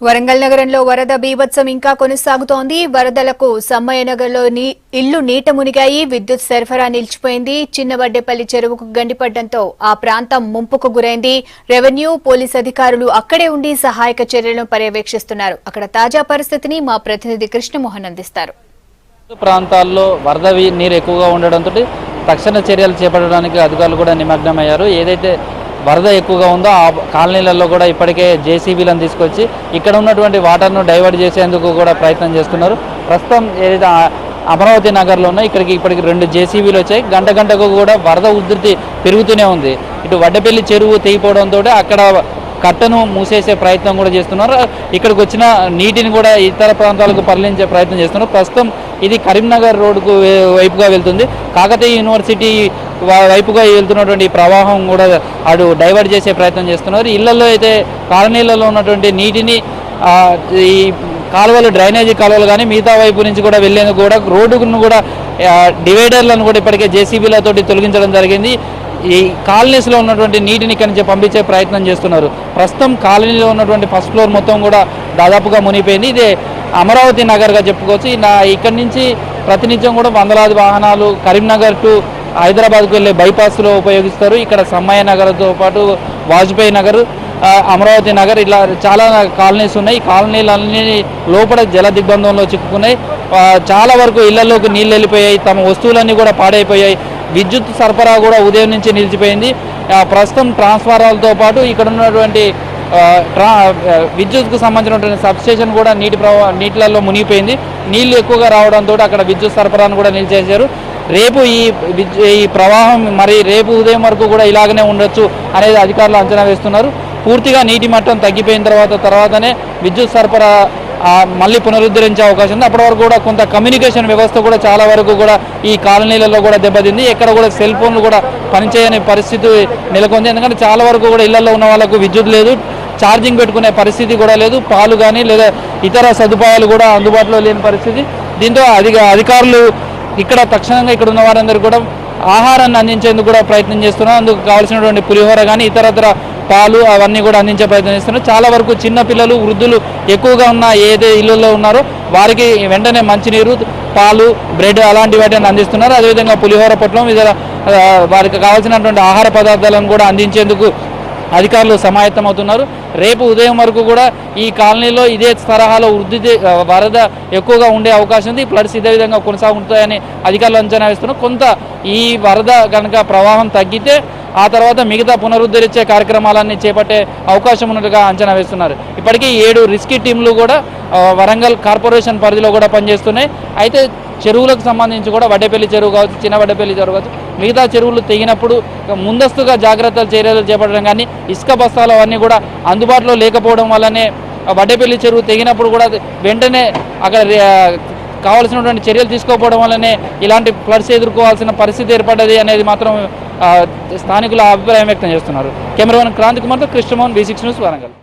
వరంగల్ నగరంలో వరద బీభత్సం ఇంకా కొనసాగుతోంది. వరదలకు సమ్మయ్య నగర్లో ఇళ్లు నీట మునిగాయి. విద్యుత్ సరఫరా నిలిచిపోయింది. చిన్నవడ్డేపల్లి చెరువుకు గండిపడడంతో ఆ ప్రాంతం ముంపుకు గురైంది. రెవెన్యూ, పోలీస్ అధికారులు అక్కడే ఉండి సహాయక చర్యలను పర్యవేక్షిస్తున్నారు. అక్కడ తాజా పరిస్థితిని మా ప్రతినిధి కృష్ణమోహన్ అందిస్తారు. ప్రాంతాల్లో వరద నీరు ఎక్కువగా ఉండడంతో తక్షణ చర్యలు చేపట్టడానికి అధికారులు కూడా నిమగ్నమయ్యారు. ఏదైతే వరద ఎక్కువగా ఉందో ఆ కాలనీలలో కూడా ఇప్పటికే జేసీబీలను తీసుకొచ్చి ఇక్కడ ఉన్నటువంటి వాటర్ను డైవర్ట్ చేసేందుకు కూడా ప్రయత్నం చేస్తున్నారు. ప్రస్తుతం ఏదైతే అమరావతి నగర్లో ఉన్నా ఇప్పటికి 2 జేసీబీలు వచ్చాయి. గంటకు కూడా వరద ఉధృతి పెరుగుతూనే ఉంది. ఇటు వడ్డపల్లి చెరువు తెగిపోవడంతో అక్కడ కట్టను మూసేసే ప్రయత్నం కూడా చేస్తున్నారు. ఇక్కడికి వచ్చిన నీటిని కూడా ఇతర ప్రాంతాలకు తరలించే ప్రయత్నం చేస్తున్నారు. ప్రస్తుతం ఇది కరీంనగర్ రోడ్డుకు వైపుగా వెళ్తుంది. కాకతీయ యూనివర్సిటీ వైపుగా వెళ్తున్నటువంటి ప్రవాహం కూడా అటు డైవర్ట్ చేసే ప్రయత్నం చేస్తున్నారు. ఇళ్లలో అయితే కాలనీలలో ఉన్నటువంటి నీటిని ఈ కాలువలు, డ్రైనేజీ కాలువలు కానీ మిగతా వైపు నుంచి కూడా వెళ్లేందుకు కూడా రోడ్డును కూడా డివైడర్లను కూడా ఇప్పటికే జేసీబీలతోటి తొలగించడం జరిగింది. ఈ కాలనీస్లో ఉన్నటువంటి నీటిని ఇక్కడి నుంచి పంపించే ప్రయత్నం చేస్తున్నారు. ప్రస్తుతం కాలనీలో ఉన్నటువంటి ఫస్ట్ ఫ్లోర్ మొత్తం కూడా దాదాపుగా మునిగిపోయింది. ఇదే అమరావతి నగర్గా చెప్పుకోవచ్చు. ఇక్కడి నుంచి ప్రతినిత్యం కూడా వందలాది వాహనాలు కరీంనగర్ టు హైదరాబాద్కు వెళ్ళే బైపాస్లో ఉపయోగిస్తారు. ఇక్కడ సమ్మయ్య నగర్తో పాటు వాజ్పేయి నగర్, అమరావతి నగర్ ఇలా చాలా కాలనీస్ ఉన్నాయి. ఈ కాలనీలన్నీ లోపల జల దిగ్బంధంలో చిక్కుకున్నాయి. చాలా వరకు ఇళ్లలోకి నీళ్ళు వెళ్ళిపోయాయి. తమ వస్తువులన్నీ కూడా పాడైపోయాయి. విద్యుత్ సరఫరా కూడా ఉదయం నుంచి నిలిచిపోయింది. ప్రస్తుతం ట్రాన్స్ఫార్మర్లతో పాటు ఇక్కడ ఉన్నటువంటి విద్యుత్కు సంబంధించినటువంటి సబ్స్టేషన్ కూడా నీటిలలో మునిగిపోయింది. నీళ్లు ఎక్కువగా రావడంతో అక్కడ విద్యుత్ సరఫరాను కూడా నిలిచేశారు. రేపు ఈ ప్రవాహం రేపు ఉదయం వరకు కూడా ఇలాగనే ఉండొచ్చు అనేది అధికారులు అంచనా వేస్తున్నారు. పూర్తిగా నీటి మట్టం తగ్గిపోయిన తర్వాతనే విద్యుత్ సరఫరా మళ్ళీ పునరుద్ధరించే అవకాశం ఉంది. అప్పటి వరకు కూడా కొంత కమ్యూనికేషన్ వ్యవస్థ కూడా చాలా వరకు కూడా ఈ కాలనీలలో కూడా దెబ్బతింది. ఎక్కడ కూడా సెల్ ఫోన్లు కూడా పనిచేయని పరిస్థితి నెలకొంది. ఎందుకంటే చాలా వరకు కూడా ఇళ్లలో ఉన్న వాళ్ళకు విద్యుత్ లేదు, ఛార్జింగ్ పెట్టుకునే పరిస్థితి కూడా లేదు, పాలు కానీ లేదా ఇతర సదుపాయాలు కూడా అందుబాటులో లేని పరిస్థితి. దీంతో అధికారులు ఇక్కడ తక్షణంగా ఇక్కడ ఉన్న వారందరూ కూడా ఆహారాన్ని అందించేందుకు కూడా ప్రయత్నం చేస్తున్నారు. అందుకు కావాల్సినటువంటి పులిహోర కానీ ఇతరత్ర పాలు అవన్నీ కూడా అందించే ప్రయత్నం చేస్తున్నారు. చాలా వరకు చిన్నపిల్లలు, వృద్ధులు ఎక్కువగా ఉన్న ఏదే ఇళ్లలో ఉన్నారో వారికి వెంటనే మంచినీరు, పాలు, బ్రెడ్ అలాంటి వాటిని అందిస్తున్నారు. అదేవిధంగా పులిహోర పొట్లం ఇతర వారికి కావాల్సినటువంటి ఆహార పదార్థాలను కూడా అందించేందుకు అధికారులు సమాయత్తం అవుతున్నారు. రేపు ఉదయం వరకు కూడా ఈ కాలనీలో ఇదే తరహాలో వరద ఎక్కువగా ఉండే అవకాశం ఉంది. ఫ్లడ్స్ ఇదే విధంగా కొనసాగుతాయని అధికారులు అంచనా వేస్తున్నారు. కొంత ఈ వరద కనుక ప్రవాహం తగ్గితే ఆ తర్వాత మిగతా పునరుద్ధరించే కార్యక్రమాలన్నీ చేపట్టే అవకాశం ఉన్నట్టుగా అంచనా వేస్తున్నారు. ఇప్పటికీ 7 రెస్క్యూ టీంలు కూడా వరంగల్ కార్పొరేషన్ పరిధిలో కూడా పనిచేస్తున్నాయి. అయితే చెరువులకు సంబంధించి కూడా వడ్డేపల్లి చెరువు కావచ్చు, చిన్న వడ్డేపల్లి చెరువు కావచ్చు, మిగతా చెరువులు తెగినప్పుడు ముందస్తుగా జాగ్రత్తలు చర్యలు చేపట్టడం కానీ ఇసుక బస్తాలు అవన్నీ కూడా అందుబాటులో లేకపోవడం వల్లనే వడ్డేపల్లి చెరువు తెగినప్పుడు కూడా వెంటనే అక్కడ కావాల్సినటువంటి చర్యలు తీసుకోకపోవడం వల్లనే ఇలాంటి ఫ్లడ్స్ ఎదుర్కోవాల్సిన పరిస్థితి ఏర్పడ్డది అనేది మాత్రం స్థానికుల అభిప్రాయం వ్యక్తం చేస్తున్నారు. కెమెరామెన్ క్రాంతి కుమార్తో కృష్ణమోహన్, V6 న్యూస్, వరంగల్.